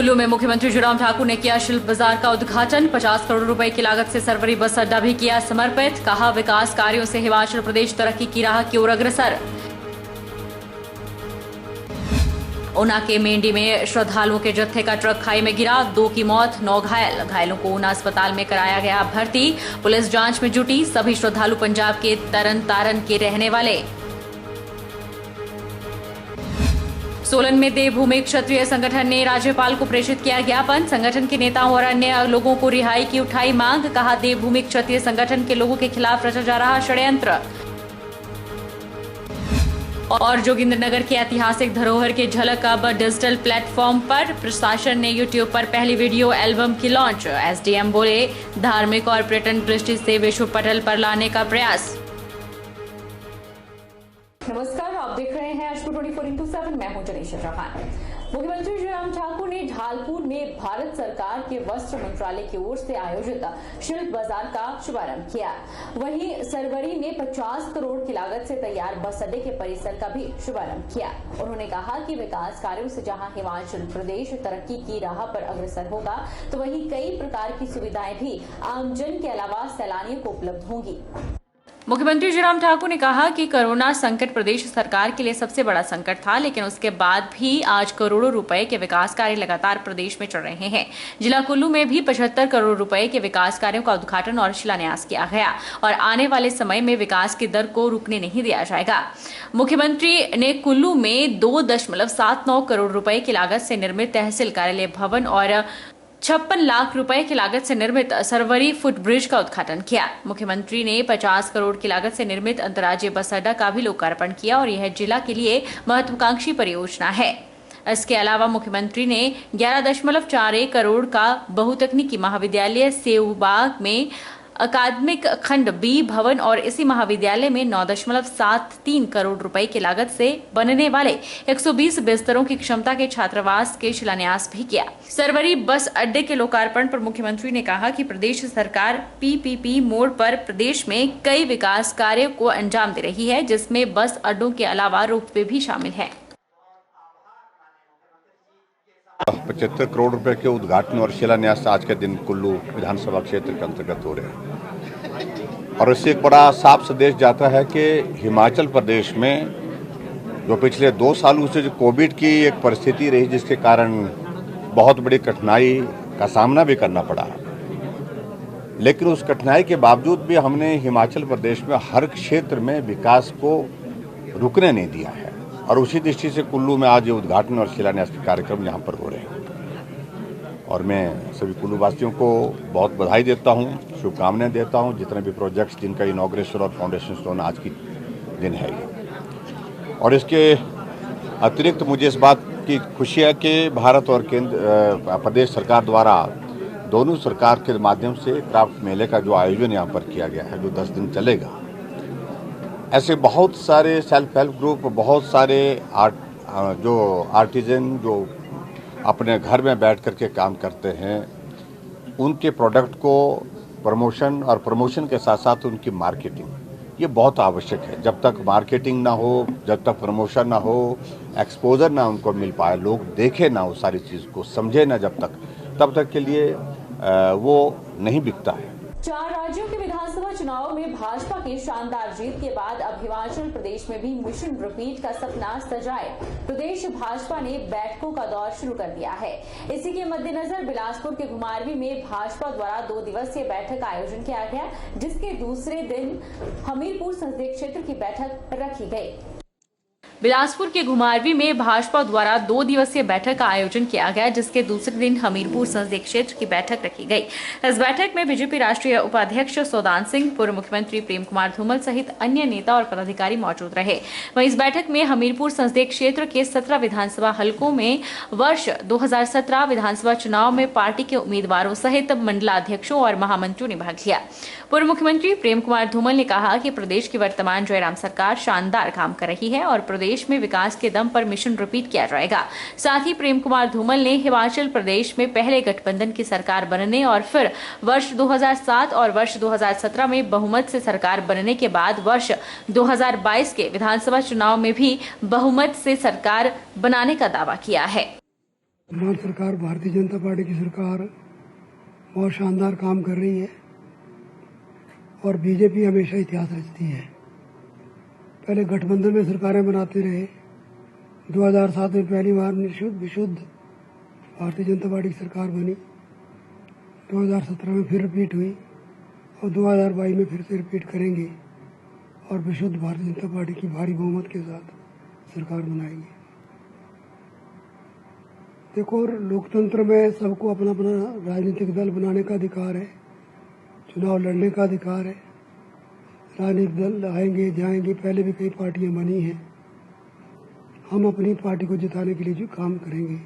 कुल्लू में मुख्यमंत्री जयराम ठाकुर ने किया शिल्प बाजार का उद्घाटन। 50 करोड़ रुपए की लागत से सरवरी बस अड्डा भी किया समर्पित। कहा, विकास कार्यों से हिमाचल प्रदेश तरक्की की राह की ओर अग्रसर। ऊना के मेंढी में श्रद्धालुओं के जत्थे का ट्रक खाई में गिरा, 2 की मौत, 9 घायल। घायलों को ऊना अस्पताल में कराया गया भर्ती। पुलिस जांच में जुटी। सभी श्रद्धालु पंजाब के तरन तारन के रहने वाले। सोलन में देवभूमि क्षत्रिय संगठन ने राज्यपाल को प्रेषित किया ज्ञापन। संगठन के नेताओं और अन्य लोगों को रिहाई की उठाई मांग। कहा, देवभूमि क्षत्रिय संगठन के लोगों के खिलाफ रचा जा रहा षड्यंत्र। और जोगिंद्रनगर की ऐतिहासिक धरोहर की झलक अब डिजिटल प्लेटफॉर्म पर। प्रशासन ने यूट्यूब पर पहली वीडियो एल्बम की लॉन्च। एसडीएम बोले, धार्मिक और पर्यटन दृष्टि से विश्व पटल पर लाने का प्रयास। नमस्कार, आप देख रहे हैं आज 24x7। मैं हूं जनीशा चौहान। मुख्यमंत्री जयराम ठाकुर ने ढालपुर में भारत सरकार के वस्त्र मंत्रालय की ओर से आयोजित शिल्प बाजार का शुभारंभ किया। वहीं सरवरी में 50 करोड़ की लागत से तैयार बस अड्डे के परिसर का भी शुभारंभ किया। उन्होंने कहा कि विकास कार्यों से जहां हिमाचल प्रदेश तरक्की की राह पर अग्रसर होगा, तो वहीं कई प्रकार की सुविधाएं भी आमजन के अलावा सैलानियों को उपलब्ध होंगी। मुख्यमंत्री जयराम ठाकुर ने कहा कि कोरोना संकट प्रदेश सरकार के लिए सबसे बड़ा संकट था, लेकिन उसके बाद भी आज करोड़ों रुपए के विकास कार्य लगातार प्रदेश में चल रहे हैं। जिला कुल्लू में भी 75 करोड़ रुपए के विकास कार्यों का उद्घाटन और शिलान्यास किया गया और आने वाले समय में विकास की दर को रुकने नहीं दिया जाएगा। मुख्यमंत्री ने कुल्लू में 2.79 करोड़ रुपए की लागत से निर्मित तहसील कार्यालय भवन और 56 लाख रुपए की लागत से निर्मित सरवरी फुट ब्रिज का उद्घाटन किया। मुख्यमंत्री ने 50 करोड़ की लागत से निर्मित अंतर्राज्यीय बस अड्डा का भी लोकार्पण किया और यह जिला के लिए महत्वाकांक्षी परियोजना है। इसके अलावा मुख्यमंत्री ने 11.41 करोड़ का बहुतकनीकी महाविद्यालय सेवबाग में अकादमिक खंड बी भवन और इसी महाविद्यालय में 9.73 करोड़ रुपए की लागत से बनने वाले 120 बिस्तरों की क्षमता के छात्रावास के शिलान्यास भी किया। सरवरी बस अड्डे के लोकार्पण पर मुख्यमंत्री ने कहा कि प्रदेश सरकार पीपीपी मोड पर प्रदेश में कई विकास कार्यों को अंजाम दे रही है, जिसमें बस अड्डों के अलावा रोपवे भी शामिल है। 75 करोड़ रुपए के उद्घाटन और शिलान्यास आज के दिन कुल्लू विधानसभा क्षेत्र के अंतर्गत हो रहे हैं और इससे एक बड़ा साफ संदेश जाता है कि हिमाचल प्रदेश में जो पिछले 2 सालों से जो कोविड की एक परिस्थिति रही, जिसके कारण बहुत बड़ी कठिनाई का सामना भी करना पड़ा, लेकिन उस कठिनाई के बावजूद भी हमने हिमाचल प्रदेश में हर क्षेत्र में विकास को रुकने नहीं दिया है और उसी दृष्टि से कुल्लू में आज ये उद्घाटन और शिलान्यास के कार्यक्रम यहाँ पर हो रहे हैं और मैं सभी कुल्लू वासियों को बहुत बधाई देता हूँ, शुभकामनाएं देता हूँ। जितने भी प्रोजेक्ट्स जिनका इनॉग्रेशन और फाउंडेशन स्टोन आज की दिन है और इसके अतिरिक्त मुझे इस बात की खुशी है कि भारत और केंद्र प्रदेश सरकार द्वारा दोनों सरकार के माध्यम से क्राफ्ट मेले का जो आयोजन यहाँ पर किया गया है, जो 10 दिन चलेगा। ऐसे बहुत सारे सेल्फ हेल्प ग्रुप, बहुत सारे आर्टिजन जो अपने घर में बैठ कर के काम करते हैं, उनके प्रोडक्ट को प्रमोशन और प्रमोशन के साथ साथ उनकी मार्केटिंग, ये बहुत आवश्यक है। जब तक मार्केटिंग ना हो, जब तक प्रमोशन ना हो, एक्सपोजर ना उनको मिल पाए, लोग देखे ना उस सारी चीज़ को, समझे ना जब तक, तब तक के लिए वो नहीं बिकता है। 4 राज्यों के विधानसभा चुनाव में भाजपा की शानदार जीत के बाद अब हिमाचल प्रदेश में भी मिशन रिपीट का सपना सजाए प्रदेश भाजपा ने बैठकों का दौर शुरू कर दिया है। इसी के मद्देनजर बिलासपुर के घुमारवीं में भाजपा द्वारा 2 दिवसीय बैठक का आयोजन किया गया, जिसके दूसरे दिन हमीरपुर संसदीय क्षेत्र की बैठक रखी गई। बिलासपुर के घुमारवीं में भाजपा द्वारा 2 दिवसीय बैठक का आयोजन किया गया, जिसके दूसरे दिन हमीरपुर संसदीय क्षेत्र की बैठक रखी गई। इस बैठक में बीजेपी राष्ट्रीय उपाध्यक्ष सौदान सिंह, पूर्व मुख्यमंत्री प्रेम कुमार धूमल सहित अन्य नेता और पदाधिकारी मौजूद रहे। वहीं इस बैठक में हमीरपुर संसदीय क्षेत्र के 17 विधानसभा हलकों में वर्ष 2017 विधानसभा चुनाव में पार्टी के उम्मीदवारों सहित मंडलाध्यक्षों और महामंत्रियों ने भाग लिया। पूर्व मुख्यमंत्री प्रेम कुमार धूमल ने कहा कि प्रदेश की वर्तमान जयराम सरकार शानदार काम कर रही है और प्रदेश में विकास के दम पर मिशन रिपीट किया जाएगा। साथ ही प्रेम कुमार धूमल ने हिमाचल प्रदेश में पहले गठबंधन की सरकार बनने और फिर वर्ष 2007 और वर्ष 2017 में बहुमत से सरकार बनने के बाद वर्ष 2022 के विधानसभा चुनाव में भी बहुमत से सरकार बनाने का दावा किया है। वर्तमान सरकार भारतीय जनता पार्टी की सरकार बहुत शानदार काम कर रही है और बीजेपी हमेशा इतिहास रचती है। पहले गठबंधन में सरकारें बनाते रहे। 2007 में पहली बार विशुद्ध भारतीय जनता पार्टी की सरकार बनी। 2017 में फिर रिपीट हुई और 2022 में फिर से रिपीट करेंगे और विशुद्ध भारतीय जनता पार्टी की भारी बहुमत के साथ सरकार बनाएंगे। देखो, लोकतंत्र में सबको अपना अपना राजनीतिक दल बनाने का अधिकार है, चुनाव लड़ने का अधिकार है। राजनीतिक दल आएंगे जाएंगे, पहले भी कई पार्टियां बनी हैं। हम अपनी पार्टी को जिताने के लिए जो काम करेंगे,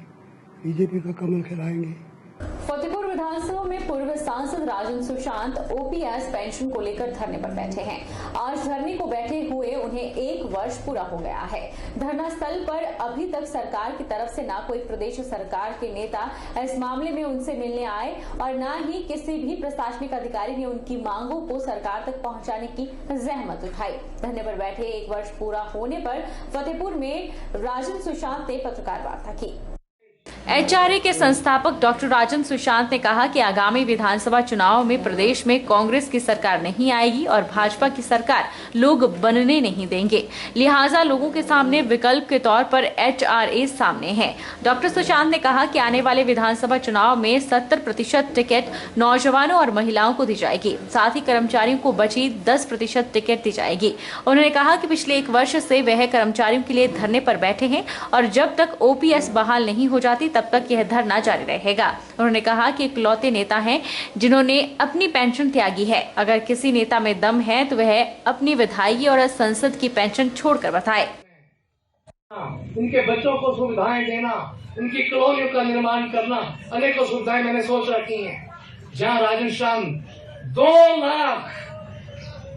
बीजेपी का कमल खिलाएंगे। फतेहपुर विधानसभा में पूर्व सांसद राजन सुशांत ओपीएस पेंशन को लेकर धरने पर बैठे हैं। आज धरने को बैठे हुए उन्हें 1 वर्ष पूरा हो गया है। धरना स्थल पर अभी तक सरकार की तरफ से न कोई प्रदेश सरकार के नेता इस मामले में उनसे मिलने आए और न ही किसी भी प्रशासनिक अधिकारी ने उनकी मांगों को सरकार तक पहुंचाने की जहमत उठाई। धरने पर बैठे 1 वर्ष पूरा होने पर फतेहपुर में राजन सुशांत ने पत्रकार वार्ता की। एचआरए के संस्थापक डॉक्टर राजन सुशांत ने कहा कि आगामी विधानसभा चुनाव में प्रदेश में कांग्रेस की सरकार नहीं आएगी और भाजपा की सरकार लोग बनने नहीं देंगे, लिहाजा लोगों के सामने विकल्प के तौर पर एचआरए सामने है। डॉक्टर सुशांत ने कहा कि आने वाले विधानसभा चुनाव में 70% टिकट नौजवानों और महिलाओं को दी जाएगी, साथ ही कर्मचारियों को बची 10% टिकट दी जाएगी। उन्होंने कहा कि पिछले 1 वर्ष से वह कर्मचारियों के लिए धरने पर बैठे हैं और जब तक ओपीएस बहाल नहीं हो जाती तब तक यह धरना जारी रहेगा। उन्होंने कहा कि इकलौते नेता हैं जिन्होंने अपनी पेंशन त्यागी है। अगर किसी नेता में दम है तो वह अपनी विधायकी और संसद की पेंशन छोड़कर बताए। उनके बच्चों को सुविधाएं देना, उनकी कॉलोनियों का निर्माण करना, अनेकों सुविधाएं मैंने सोच रखी हैं। जहां राजन शाम 2 लाख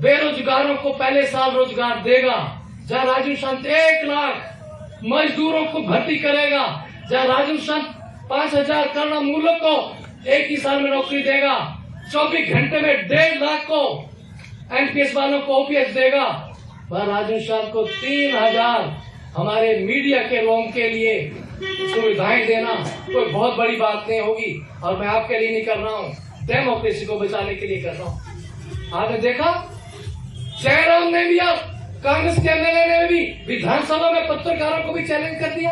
बेरोजगारों को पहले साल रोजगार देगा, जहां राजन शाम 1 लाख मजदूरों को भर्ती करेगा, जहाँ राजन शांत 5,000 करोड़ मूल्य को एक ही साल में नौकरी देगा, 24 घंटे में 1.5 लाख को एनपीएस वालों को ओपीएस देगा, वह राजन शांत को 3,000 हमारे मीडिया के लोगों के लिए सुविधाएं देना कोई बहुत बड़ी बात नहीं होगी। और मैं आपके लिए नहीं कर रहा हूँ, डेमोक्रेसी को बचाने के लिए कर रहा हूँ। आपने देखा जयराम ने भी, कांग्रेस के एमएलए ने भी विधानसभा में पत्रकारों को भी चैलेंज कर दिया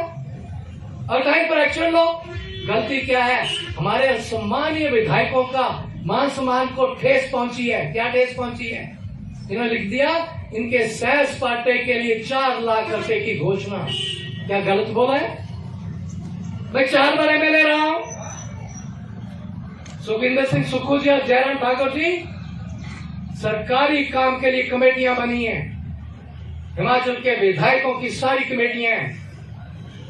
और टाइम पर एक्शन लो। गलती क्या है? हमारे सम्मानीय विधायकों का मान सम्मान को ठेस पहुंची है। क्या ठेस पहुंची है? इन्होंने लिख दिया इनके सैर सपाटे के लिए 4 लाख रुपए की घोषणा। क्या गलत बोला है? मैं 4 बार एमएलए रहा हूं। सुखविंदर सिंह सुक्खू जी और जयराम ठाकुर जी, सरकारी काम के लिए कमेटियां बनी हैं। हिमाचल के विधायकों की सारी कमेटियां हैं।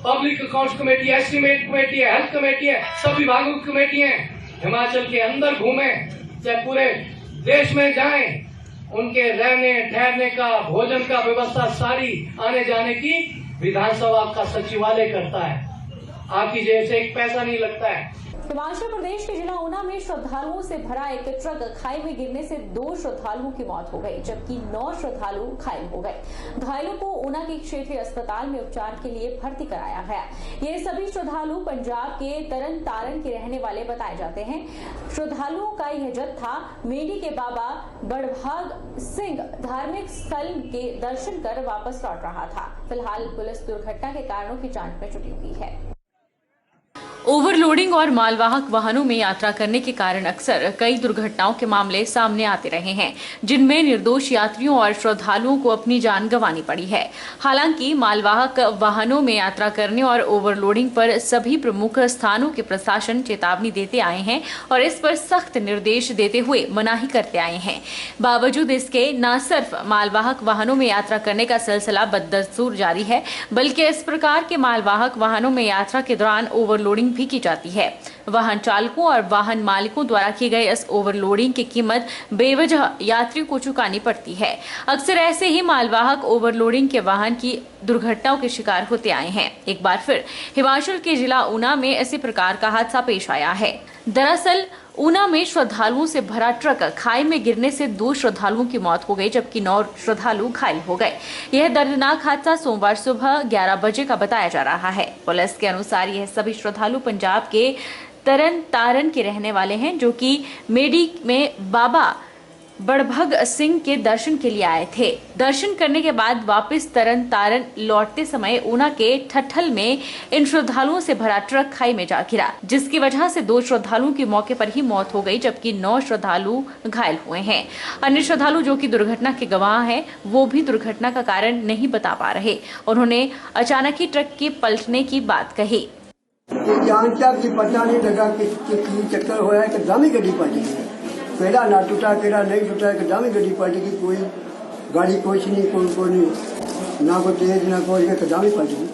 Public accounts committee, estimate committee है, हेल्थ कमेटी है, सब विभागों की कमेटी है। हिमाचल के अंदर घूमे, चाहे पूरे देश में जाएं, उनके रहने ठहरने का, भोजन का व्यवस्था सारी आने जाने की विधानसभा का सचिवालय करता है। आपकी जेब से 1 पैसा नहीं लगता है। हिमाचल प्रदेश के जिला ऊना में श्रद्धालुओं से भरा एक ट्रक खाई में गिरने से 2 श्रद्धालुओं की मौत हो गई, जबकि 9 श्रद्धालु घायल हो गए। घायलों को ऊना के क्षेत्रीय अस्पताल में उपचार के लिए भर्ती कराया गया। ये सभी श्रद्धालु पंजाब के तरन तारण के रहने वाले बताए जाते हैं। श्रद्धालुओं का यह जत्था मेंढी के बाबा बड़भाग सिंह धार्मिक स्थल के दर्शन कर वापस लौट रहा था। फिलहाल पुलिस दुर्घटना के कारणों की जांच में जुटी हुई है। ओवरलोडिंग और मालवाहक वाहनों में यात्रा करने के कारण अक्सर कई दुर्घटनाओं के मामले सामने आते रहे हैं, जिनमें निर्दोष यात्रियों और श्रद्धालुओं को अपनी जान गंवानी पड़ी है। हालांकि मालवाहक वाहनों में यात्रा करने और ओवरलोडिंग पर सभी प्रमुख स्थानों के प्रशासन चेतावनी देते आए हैं और इस पर सख्त निर्देश देते हुए मनाही करते आए हैं। बावजूद इसके न सिर्फ मालवाहक वाहनों में यात्रा करने का सिलसिला बदस्तूर जारी है, बल्कि इस प्रकार के मालवाहक वाहनों में यात्रा के दौरान ओवरलोडिंग भी की जाती है। वाहन चालकों और वाहन मालिकों द्वारा की गई इस ओवरलोडिंग की कीमत बेवजह यात्रियों को चुकानी पड़ती है। अक्सर ऐसे ही मालवाहक ओवरलोडिंग के वाहन की दुर्घटनाओं के शिकार होते आए हैं। एक बार फिर हिमाचल के जिला ऊना में इसी प्रकार का हादसा पेश आया है। दरअसल ऊना में श्रद्धालुओं से भरा ट्रक खाई में गिरने से 2 श्रद्धालुओं की मौत हो गई, जबकि 9 श्रद्धालु घायल हो गए। यह दर्दनाक हादसा सोमवार सुबह 11 बजे का बताया जा रहा है। पुलिस के अनुसार यह सभी श्रद्धालु पंजाब के तरन तारण के रहने वाले हैं, जो कि मेडी में बाबा बड़भग सिंह के दर्शन के लिए आए थे। दर्शन करने के बाद वापस तरन तारण लौटते समय ऊना के ठठल में इन श्रद्धालुओं से भरा ट्रक खाई में जा गिरा, जिसकी वजह से 2 श्रद्धालुओं की मौके पर ही मौत हो गई, जबकि 9 श्रद्धालु घायल हुए हैं। अन्य श्रद्धालु जो कि दुर्घटना के गवाह हैं, वो भी दुर्घटना का कारण नहीं बता पा रहे। उन्होंने अचानक ही ट्रक के पलटने की बात कही। पता नहीं लगा कि चक्कर हो कि दामी गड्डी पलट गई, केड़ा ना टूटा केड़ा नहीं टूटा, कि दामी गड्डी पलट गई। कोई गाड़ी कुछ नहीं, कोई नहीं, ना कोई तेज ना कोई, दामी पलट गई।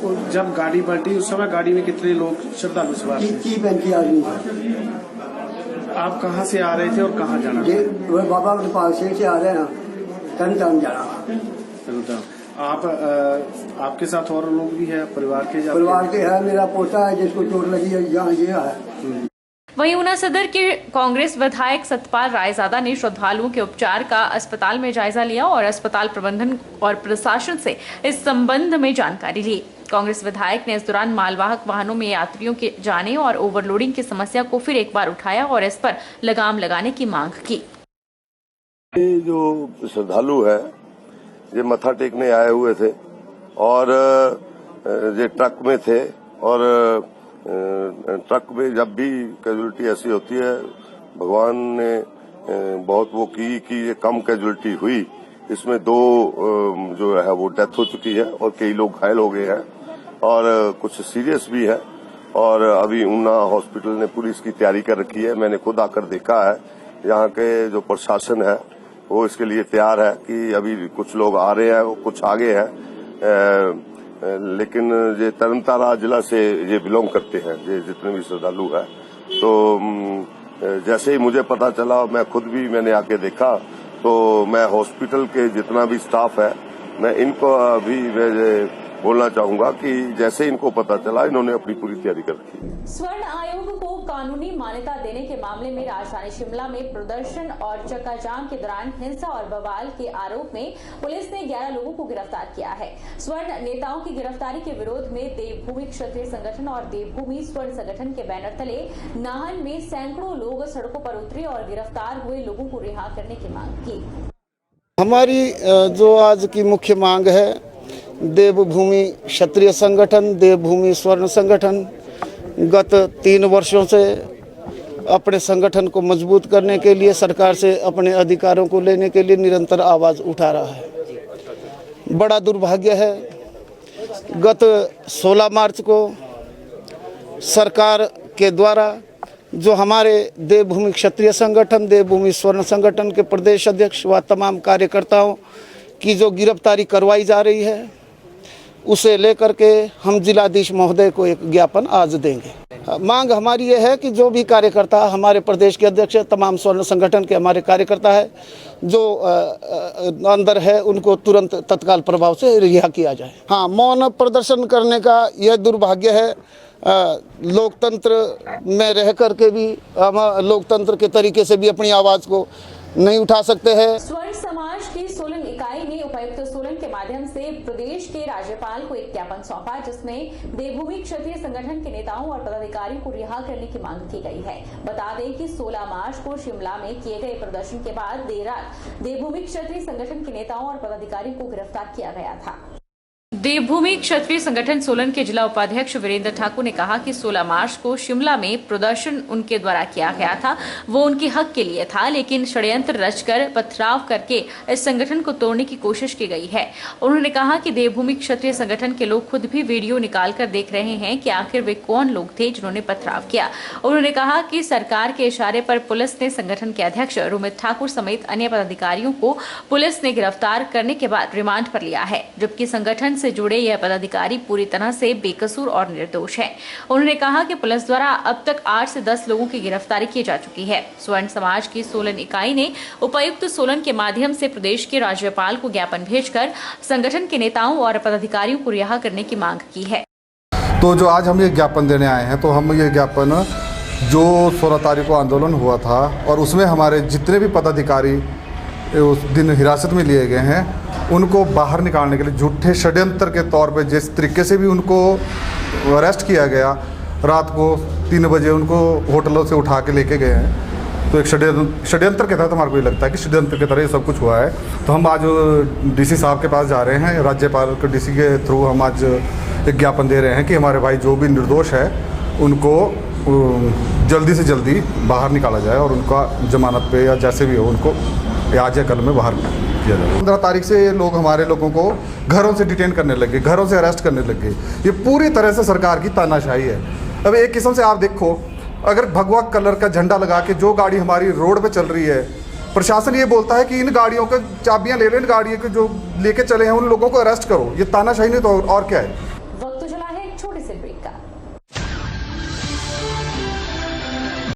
तो जब गाड़ी पलटी उस समय गाड़ी में कितने लोग श्रद्धालु सवार थे? 30-35 आदमी। आप कहाँ से आ रहे थे और कहाँ जाना था? बाबा गोपाल सिंह से आ रहे हैं, तरन जाना। आप आपके साथ और लोग भी है परिवार के है। मेरा पोता है जिसको चोट लगी है, यहाँ ये है। वहीं ऊना सदर के कांग्रेस विधायक सतपाल रायजादा ने श्रद्धालुओं के उपचार का अस्पताल में जायजा लिया और अस्पताल प्रबंधन और प्रशासन से इस संबंध में जानकारी ली। कांग्रेस विधायक ने इस दौरान मालवाहक वाहनों में यात्रियों के जाने और ओवरलोडिंग की समस्या को फिर एक बार उठाया और इस पर लगाम लगाने की मांग की। जो श्रद्धालु है ये मत्था टेकने आए हुए थे और ये ट्रक में थे, और ट्रक में जब भी कैजुअलिटी ऐसी होती है, भगवान ने बहुत वो की कि ये कम कैजुअलिटी हुई। इसमें 2 जो है वो डेथ हो चुकी है और कई लोग घायल हो गए हैं और कुछ सीरियस भी है। और अभी ऊना हॉस्पिटल ने पुलिस की तैयारी कर रखी है। मैंने खुद आकर देखा है, यहाँ के जो प्रशासन है वो इसके लिए तैयार है कि अभी कुछ लोग आ रहे हैं, कुछ आगे हैं, लेकिन ये तरनतारा जिला से ये बिलोंग करते हैं, ये जितने भी श्रद्धालु हैं। तो जैसे ही मुझे पता चला, मैं खुद भी मैंने आके देखा, तो मैं हॉस्पिटल के जितना भी स्टाफ है, मैं इनको अभी बोलना चाहूंगा कि जैसे इनको पता चला, इन्होंने अपनी पूरी तैयारी कर रखी। स्वर्ण आयोग को कानूनी मान्यता देने के मामले में राजधानी शिमला में प्रदर्शन और चक्काजाम के दौरान हिंसा और बवाल के आरोप में पुलिस ने 11 लोगों को गिरफ्तार किया है। स्वर्ण नेताओं की गिरफ्तारी के विरोध में देवभूमि क्षत्रिय संगठन और देवभूमि स्वर्ण संगठन के बैनर तले नाहन में सैकड़ों लोग सड़कों पर उतरे और गिरफ्तार हुए लोगों को रिहा करने की मांग की। हमारी जो आज की मुख्य मांग है, देवभूमि क्षत्रिय संगठन, देवभूमि स्वर्ण संगठन गत 3 वर्षों से अपने संगठन को मजबूत करने के लिए, सरकार से अपने अधिकारों को लेने के लिए निरंतर आवाज़ उठा रहा है। बड़ा दुर्भाग्य है, गत 16 मार्च को सरकार के द्वारा जो हमारे देवभूमि क्षत्रिय संगठन, देवभूमि स्वर्ण संगठन के प्रदेश अध्यक्ष व तमाम कार्यकर्ताओं की जो गिरफ्तारी करवाई जा रही है, उसे लेकर के हम जिलाधीश महोदय को एक ज्ञापन आज देंगे। मांग हमारी ये है कि जो भी कार्यकर्ता हमारे प्रदेश के अध्यक्ष है, तमाम स्वर्ण संगठन के हमारे कार्यकर्ता है जो अंदर है, उनको तुरंत तत्काल प्रभाव से रिहा किया जाए। हाँ, मौन प्रदर्शन करने का यह दुर्भाग्य है। लोकतंत्र में रह करके भी हम लोकतंत्र के तरीके से भी अपनी आवाज़ को नहीं उठा सकते हैं। स्वर्ण समाज की सोलन इकाई ने उपायुक्त सोलन के माध्यम से प्रदेश के राज्यपाल को एक ज्ञापन सौंपा, जिसमें देवभूमि क्षत्रिय संगठन के नेताओं और पदाधिकारियों को रिहा करने की मांग की गई है। बता दें कि 16 मार्च को शिमला में किए गए प्रदर्शन के बाद देर रात देवभूमि क्षत्रिय संगठन के नेताओं और पदाधिकारियों को गिरफ्तार किया गया था। देवभूमि क्षत्रिय संगठन सोलन के जिला उपाध्यक्ष वीरेंद्र ठाकुर ने कहा कि 16 मार्च को शिमला में प्रदर्शन उनके द्वारा किया गया था, वो उनके हक के लिए था, लेकिन षड्यंत्र रचकर पथराव करके इस संगठन को तोड़ने की कोशिश की गई है। उन्होंने कहा कि देवभूमि क्षत्रिय संगठन के लोग खुद भी वीडियो निकालकर देख रहे हैं कि आखिर वे कौन लोग थे जिन्होंने पथराव किया। उन्होंने कहा कि सरकार के इशारे पर पुलिस ने संगठन के अध्यक्ष रुमित ठाकुर समेत अन्य पदाधिकारियों को पुलिस ने गिरफ्तार करने के बाद रिमांड पर लिया है, जबकि संगठन से से जुड़े यह पदाधिकारी पूरी तरह से बेकसूर और निर्दोष है। उन्होंने कहा कि पुलिस द्वारा अब तक 8 से 10 लोगों की गिरफ्तारी की जा चुकी है। स्वर्ण समाज की सोलन इकाई ने उपायुक्त सोलन के माध्यम से प्रदेश के राज्यपाल को ज्ञापन भेजकर संगठन के नेताओं और पदाधिकारियों को रिहा करने की मांग की है। तो जो आज हम ये ज्ञापन देने आए हैं, तो हम ये ज्ञापन जो 16 तारीख को आंदोलन हुआ था और उसमें हमारे जितने भी पदाधिकारी उस दिन हिरासत में लिए गए हैं, उनको बाहर निकालने के लिए झूठे षड्यंत्र के तौर पे जिस तरीके से भी उनको अरेस्ट किया गया, रात को 3 बजे उनको होटलों से उठा के लेके गए हैं, तो एक षड्यंत्र के तहत हमारे को ये लगता है कि षड्यंत्र की तरह ये सब कुछ हुआ है। तो हम आज डीसी साहब के पास जा रहे हैं, राज्यपाल के डीसी के थ्रू हम आज एक ज्ञापन दे रहे हैं कि हमारे भाई जो भी निर्दोष है उनको जल्दी से जल्दी बाहर निकाला जाए और उनका जमानत पे या जैसे भी हो उनको आज या कल में बाहर किया जाए। 15 तारीख से लोग हमारे लोगों को घरों से डिटेन करने लगे, घरों से अरेस्ट करने लगे। ये पूरी तरह से सरकार की तानाशाही है। अब एक किस्म से आप देखो, अगर भगवा कलर का झंडा लगा के जो गाड़ी हमारी रोड पे चल रही है, प्रशासन ये बोलता है कि इन गाड़ियों का चाबियां ले लो, इन गाड़ियों के जो लेके चले हैं उन लोगों को अरेस्ट करो। ये तानाशाही नहीं तो और क्या है।